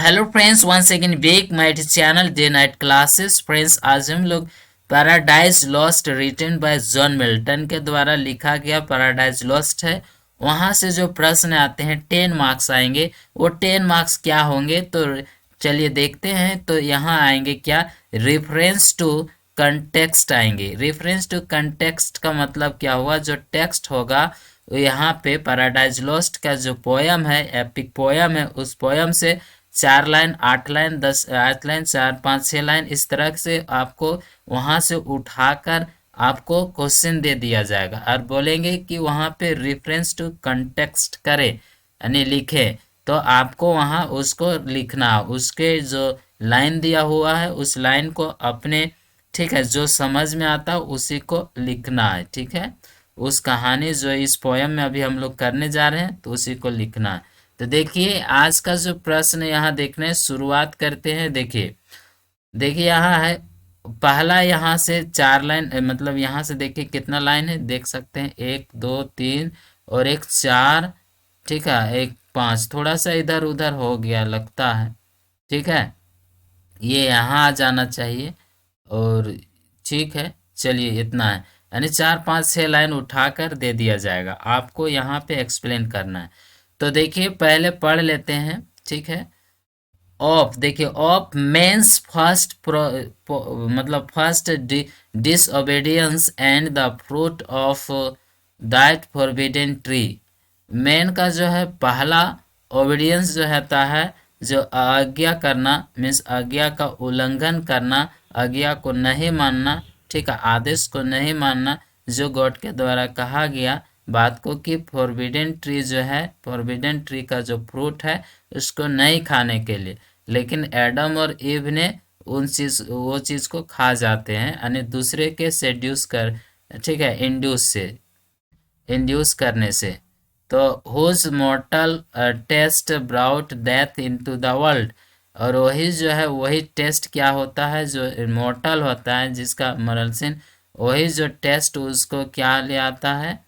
Hello friends, once again back my channel day night classes. Friends, आज हम लोग Paradise Lost written by John Milton के द्वारा लिखा गया पैराडाइज लॉस्ट है। वहां से जो प्रश्न आते हैं 10 मार्क्स आएंगे। वो 10 मार्क्स क्या होंगे तो चलिए देखते हैं। तो यहाँ आएंगे क्या, रेफरेंस टू कंटेक्स्ट आएंगे। रेफरेंस टू कंटेक्स्ट का मतलब क्या हुआ, जो टेक्स्ट होगा यहाँ पे पैराडाइज लॉस्ट का जो पोयम है, एपिक पोयम है, उस पोयम से 4 लाइन, 8 लाइन, 10, 8 लाइन, 4, 5, 6 लाइन, इस तरह से आपको वहां से उठाकर आपको क्वेश्चन दे दिया जाएगा और बोलेंगे कि वहां पे रेफरेंस टू कंटेक्स्ट करे यानी लिखे। तो आपको वहां उसको लिखना, उसके जो लाइन दिया हुआ है उस लाइन को अपने, ठीक है, जो समझ में आता है उसी को लिखना है। ठीक है, उस कहानी जो इस पोयम में अभी हम लोग करने जा रहे हैं तो उसी को लिखना है। तो देखिए आज का जो प्रश्न यहाँ देखने शुरुआत करते हैं। देखिए देखिए यहाँ है पहला, यहाँ से 4 लाइन, मतलब यहाँ से देखिए कितना लाइन है, देख सकते हैं 1 2 3 और एक 4। ठीक है, एक 5, थोड़ा सा इधर उधर हो गया लगता है। ठीक है, ये यहाँ आ जाना चाहिए। और ठीक है, चलिए इतना है, यानी 4, 5, 6 लाइन उठाकर दे दिया जाएगा, आपको यहाँ पे एक्सप्लेन करना है। तो देखिए पहले पढ़ लेते हैं। ठीक है, ऑफ, देखिए ऑफ मेंस फर्स्ट मतलब first disobedience and the fruit of that forbidden tree. Man का जो है पहला ओबीडियंस जो होता है, जो आज्ञा करना, मीन्स आज्ञा का उल्लंघन करना, आज्ञा को नहीं मानना, ठीक है, आदेश को नहीं मानना, जो गॉड के द्वारा कहा गया बात को कि फॉरबिडन ट्री जो है, फॉरबिडन ट्री का जो फ्रूट है उसको नहीं खाने के लिए। लेकिन एडम और ईव ने वो चीज़ को खा जाते हैं, यानी दूसरे के सेड्यूस कर, ठीक है, इंड्यूस करने से। तो whose mortal taste brought death into the world. और वही जो है, वही टेस्ट क्या होता है, जो इमोर्टल होता है, जिसका मरलसिन, वही जो टेस्ट उसको क्या ले आता है,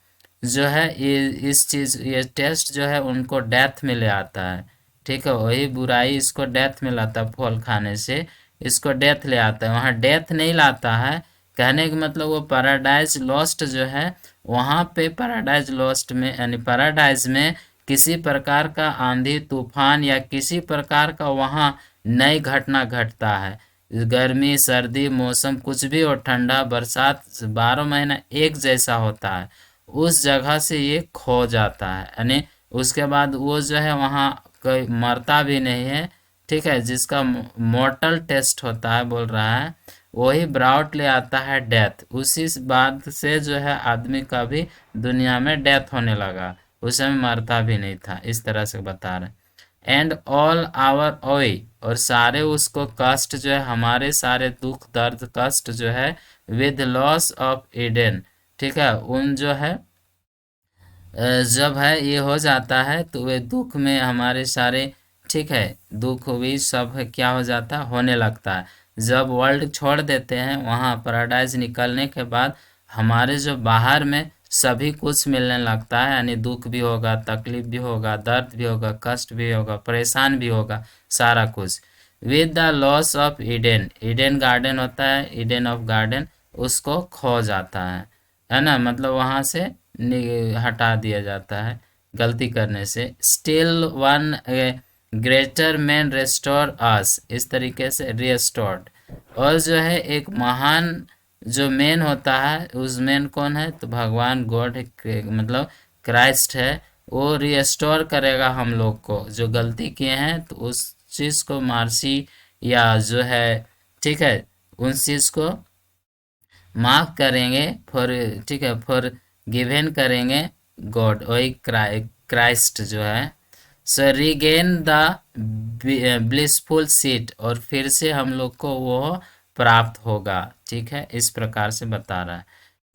जो है ये इस चीज़, ये टेस्ट जो है उनको डेथ में ले आता है। ठीक है, वही बुराई इसको डेथ में लाता है, फल खाने से इसको डेथ ले आता है, वहाँ डेथ नहीं लाता है। कहने का मतलब वो पैराडाइज लॉस्ट जो है, वहाँ पे पैराडाइज लॉस्ट में यानी पैराडाइज में किसी प्रकार का आंधी तूफान या किसी प्रकार का वहाँ नई घटना घटता है। गर्मी सर्दी मौसम कुछ भी हो, ठंडा बरसात, 12 महीना एक जैसा होता है। उस जगह से ये खो जाता है, यानी उसके बाद वो जो है वहाँ कोई मरता भी नहीं है। ठीक है, जिसका मॉर्टल टेस्ट होता है बोल रहा है, वही ब्राउट ले आता है डेथ। उसी बात से जो है आदमी का भी दुनिया में डेथ होने लगा, उस समय मरता भी नहीं था, इस तरह से बता रहे। एंड ऑल आवर ओई, और सारे उसको कष्ट जो है, हमारे सारे दुख दर्द कष्ट जो है, विद लॉस ऑफ ईडन। ठीक है, उन जो है जब है ये हो जाता है तो वे दुख में हमारे सारे, ठीक है, दुख भी सब है क्या हो जाता है, होने लगता है। जब वर्ल्ड छोड़ देते हैं, वहाँ पैराडाइज निकलने के बाद हमारे जो बाहर में सभी कुछ मिलने लगता है, यानी दुख भी होगा, तकलीफ भी होगा, दर्द भी होगा, कष्ट भी होगा, परेशान भी होगा, सारा कुछ। With the loss of Eden, Eden garden होता है, ईडन ऑफ गार्डन, उसको खो जाता है ना, मतलब वहाँ से हटा दिया जाता है गलती करने से। Still one greater man restore us, इस तरीके से रिस्टोर्ड। और जो है एक महान जो मैन होता है, उस मैन कौन है, तो भगवान गॉड, मतलब क्राइस्ट है। वो रिस्टोर करेगा हम लोग को, जो गलती किए हैं तो उस चीज़ को मार्सी या जो है, ठीक है, उस चीज़ को माफ करेंगे, फॉर, ठीक है, फॉर गिवन करेंगे गॉड, वही क्राइस्ट जो है। सो रिगेन द ब्लिसफुल सीट, और फिर से हम लोग को वो प्राप्त होगा। ठीक है, इस प्रकार से बता रहा है।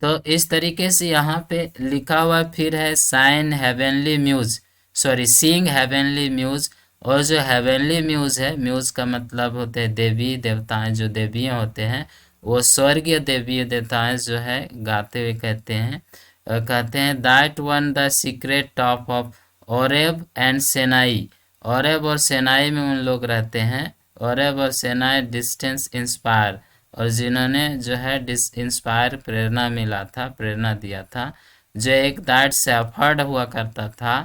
तो इस तरीके से यहाँ पे लिखा हुआ फिर है साइन हेवनली म्यूज, सॉरी सिंग हेवनली म्यूज। और जो हेवनली म्यूज है, म्यूज का मतलब होते हैं देवी देवताएं, जो देवियाँ होते हैं, वो स्वर्गीय देवी देवताएं जो है गाते हुए कहते हैं, कहते हैं that on the secret top of Oreb and Sinai. Oreb और सेनाई में उन लोग रहते हैं, औरब और सेनाई डिस्टेंस इंस्पायर, और जिन्होंने जो है इंस्पायर प्रेरणा मिला था, प्रेरणा दिया था, जो एक दैट शेफर्ड हुआ करता था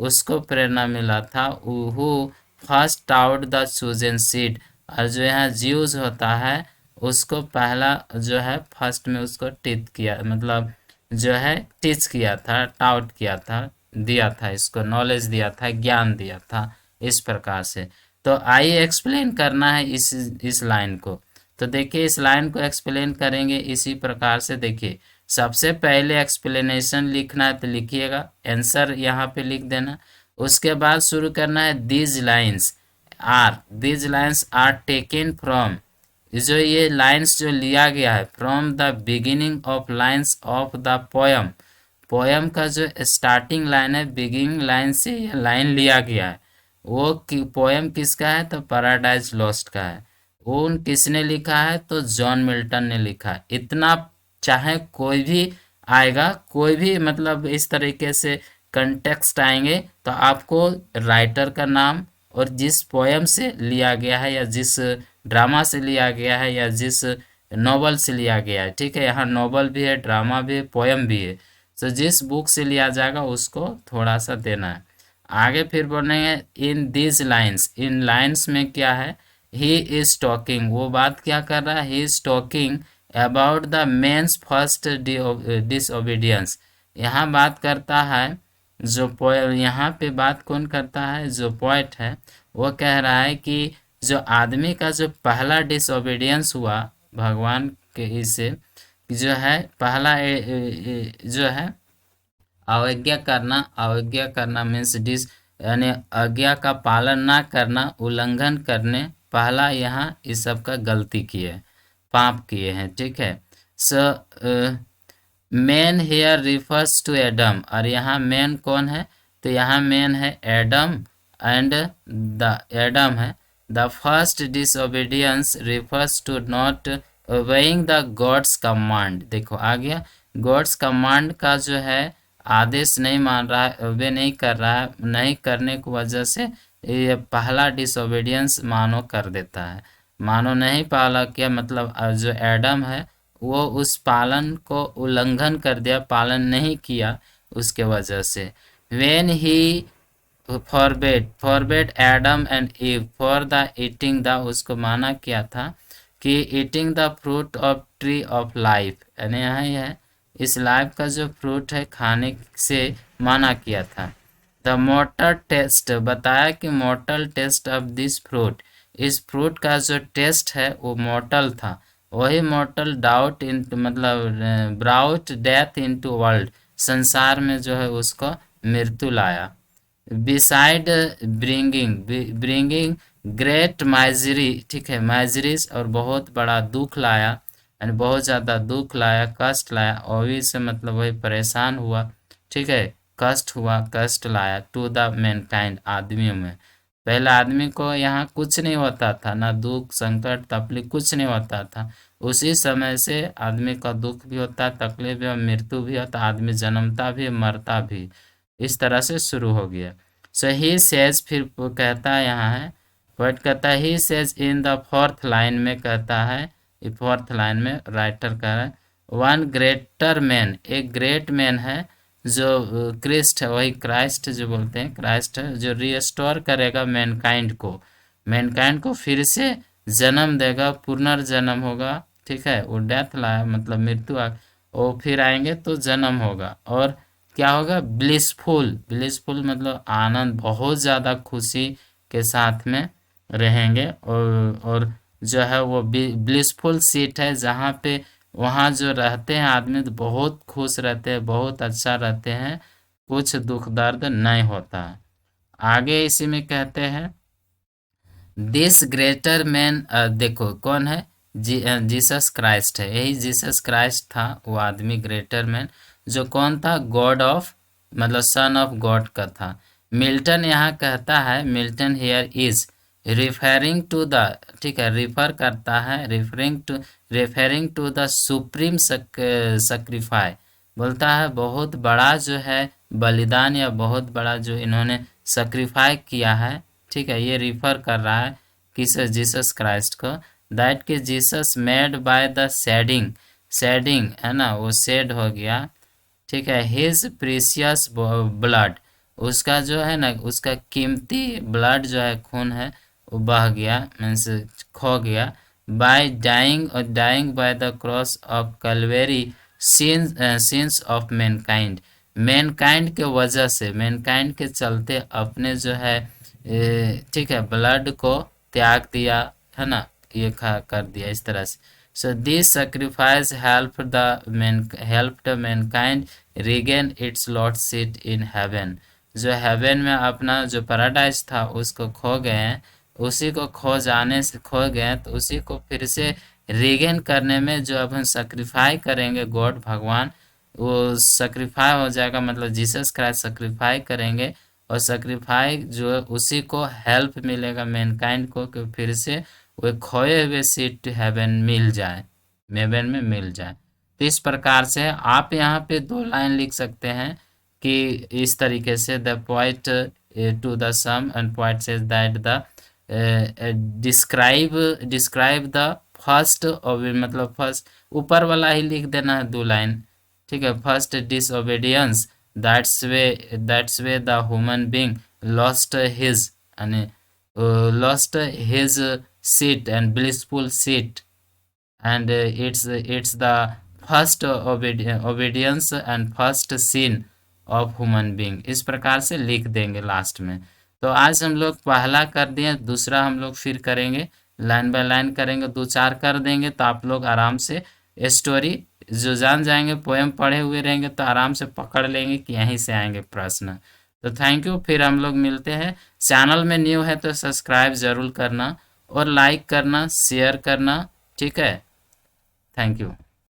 उसको प्रेरणा मिला था, who first out the chosen seed, और जो यहाँ ज्यूज होता है उसको पहला जो है फर्स्ट में उसको टीच किया, मतलब जो है टीच किया था, टाउट किया था, दिया था, इसको नॉलेज दिया था, ज्ञान दिया था, इस प्रकार से। तो आइए एक्सप्लेन करना है इस लाइन को। तो देखिए इस लाइन को एक्सप्लेन करेंगे इसी प्रकार से। देखिए सबसे पहले एक्सप्लेनेशन लिखना है तो लिखिएगा, आंसर यहाँ पे लिख देना। उसके बाद शुरू करना है these lines are taken from, जो ये लाइन्स जो लिया गया है from the beginning of lines of the poem, poem का जो स्टार्टिंग लाइन है बिगिनिंग लाइन से ये लाइन लिया गया है। वो पोयम किसका है तो पैराडाइज लॉस्ट का है। वो किसने लिखा है तो जॉन मिल्टन ने लिखा है। इतना चाहे कोई भी आएगा, कोई भी मतलब इस तरीके से कंटेक्स्ट आएंगे तो आपको राइटर का नाम और जिस पोयम से लिया गया है या जिस ड्रामा से लिया गया है या जिस नॉवल से लिया गया है, ठीक है, यहाँ नॉवल भी है, ड्रामा भी है, पोयम भी है, तो जिस बुक से लिया जाएगा उसको थोड़ा सा देना है। आगे फिर बोलेंगे in this lines, in lines में क्या है, ही इज टॉकिंग, वो बात क्या कर रहा है, he is talking about the man's first disobedience, यहाँ बात करता है जो पोएट, यहाँ पे बात कौन करता है, जो पोएट है वो कह रहा है कि जो आदमी का जो पहला डिसओबीडियंस हुआ भगवान के इससे, जो है पहला जो है अवज्ञा करना मीन्स डिस, यानी आज्ञा का पालन ना करना, उल्लंघन करने, पहला यहाँ इस सब का गलती किए, पाप किए हैं, ठीक है। So man here refers to Adam, और यहाँ मैन कौन है तो यहाँ मैन है एडम, एंड द एडम है। The first disobedience refers to not obeying the God's command, देखो आ गया, गॉड्स कमांड का जो है आदेश नहीं मान रहा है, ओबे नहीं कर रहा है, नहीं करने की वजह से ये पहला डिसओबीडियंस मानो कर देता है, मानो नहीं पाला किया, मतलब जो एडम है वो उस पालन को उल्लंघन कर दिया, पालन नहीं किया, उसके वजह से when he forbade Adam and ewe for the eating the, उसको माना किया था कि eating the fruit of tree of life, यानी यहाँ है इस लाइफ का जो फ्रूट है खाने से माना किया था। द मोर्टल टेस्ट, बताया कि mortal taste of this fruit, इस फ्रूट का जो टेस्ट है वो मोर्टल था, वही मोर्टल डाउट इन मतलब ब्राउट डेथ इनटू वर्ल्ड, संसार में जो है उसको मृत्यु लाया। बिसाइड ब्रिंगिंग ग्रेट माइजरी, ठीक है, माइजरीज, और बहुत बड़ा दुख लाया, यानी बहुत ज़्यादा दुख लाया, कष्ट लाया, ओवी से मतलब वही परेशान हुआ, ठीक है, कष्ट हुआ, कष्ट लाया, टू द मैनकाइंड, आदमियों में। पहले आदमी को यहाँ कुछ नहीं होता था, ना दुख संकट तकलीफ कुछ नहीं होता था, उसी समय से आदमी का दुख भी होता, तकलीफ भी, मृत्यु भी होता, आदमी जन्मता भी मरता भी, इस तरह से शुरू हो गया। सो ही सेज, फिर कहता है यहाँ है वर्ड कहता है, he says in the fourth line में कहता है, फोर्थ लाइन में राइटर कह रहा है वन ग्रेटर मैन, एक ग्रेट मैन है जो क्रिस्ट है, वही क्राइस्ट जो बोलते हैं, क्राइस्ट है जो रिस्टोर करेगा मैनकाइंड को, मैनकाइंड को फिर से जन्म देगा, पुनर्जन्म होगा, ठीक है, वो डेथ लाया मतलब मृत्यु आ, वो फिर आएंगे तो जन्म होगा, और क्या होगा ब्लिसफुल, ब्लिसफुल मतलब आनंद, बहुत ज़्यादा खुशी के साथ में रहेंगे, और जो है वो ब्लिसफुल सीट है जहाँ पे वहाँ जो रहते हैं आदमी तो बहुत खुश रहते हैं, बहुत अच्छा रहते हैं, कुछ दुख दर्द नहीं होता है। आगे इसी में कहते हैं दिस ग्रेटर मैन, देखो कौन है जीसस क्राइस्ट है, यही जीसस क्राइस्ट था वो आदमी ग्रेटर मैन, जो कौन था गॉड ऑफ मतलब सन ऑफ गॉड का था। मिल्टन यहाँ कहता है, Milton here is referring to the, ठीक है, रिफर करता है, referring to the supreme sacrifice, बोलता है बहुत बड़ा जो है बलिदान या बहुत बड़ा जो इन्होंने सक्रीफाई किया है, ठीक है, ये रिफर कर रहा है किस, जीसस क्राइस्ट को, दैट कि Jesus made by the shedding, shedding है ना, वो शेड हो गया, ठीक है, हिज प्रीसियस ब्लड, उसका जो है ना, उसका कीमती ब्लड जो है, खून है, वो बह गया, मीन्स खो गया, बाय डाइंग, और dying by the cross of Calvary, sins of mankind, mankind के वजह से, मैनकाइंड के चलते अपने जो है ठीक है, ब्लड को त्याग दिया, है ना, ये खा कर दिया इस तरह से। So this sacrifice help the Mankind regain it's lost seat in heaven, जो हेवन में अपना जो पैराडाइज था उसको खो गए हैं, उसी को खो जाने से खो गए, तो उसी को फिर से रिगेन करने में जो अब हम सेक्रीफाई करेंगे, गॉड भगवान वो सेक्रीफाई हो जाएगा, मतलब जीसस क्राइस्ट सेक्रीफाई करेंगे, और सेक्रीफाई जो है उसी को हेल्प मिलेगा मैनकाइंड को कि फिर से वो खोए हुए सीट टू हेवन मिल जाए, हेवन में मिल जाए। तो इस प्रकार से आप यहाँ पे 2 लाइन लिख सकते हैं कि इस तरीके से, the poet to the sum and poet says that the describe the first, मतलब फर्स्ट ऊपर वाला ही लिख देना है 2 लाइन, ठीक है, first disobedience, that's way the human being lost his, यानी lost his seat and blissful seat, and it's the first obedience and first sin of human being, इस प्रकार से लिख देंगे लास्ट में। तो आज हम लोग पहला कर दिए, दूसरा हम लोग फिर करेंगे, लाइन बाय लाइन करेंगे, 2-4 कर देंगे, तो आप लोग आराम से स्टोरी जो जान जाएंगे, पोएम पढ़े हुए रहेंगे तो आराम से पकड़ लेंगे कि यहीं से आएंगे प्रश्न। तो थैंक यू, फिर हम लोग मिलते हैं। चैनल में न्यू है तो सब्सक्राइब ज़रूर करना, और लाइक करना, शेयर करना, ठीक है, थैंक यू।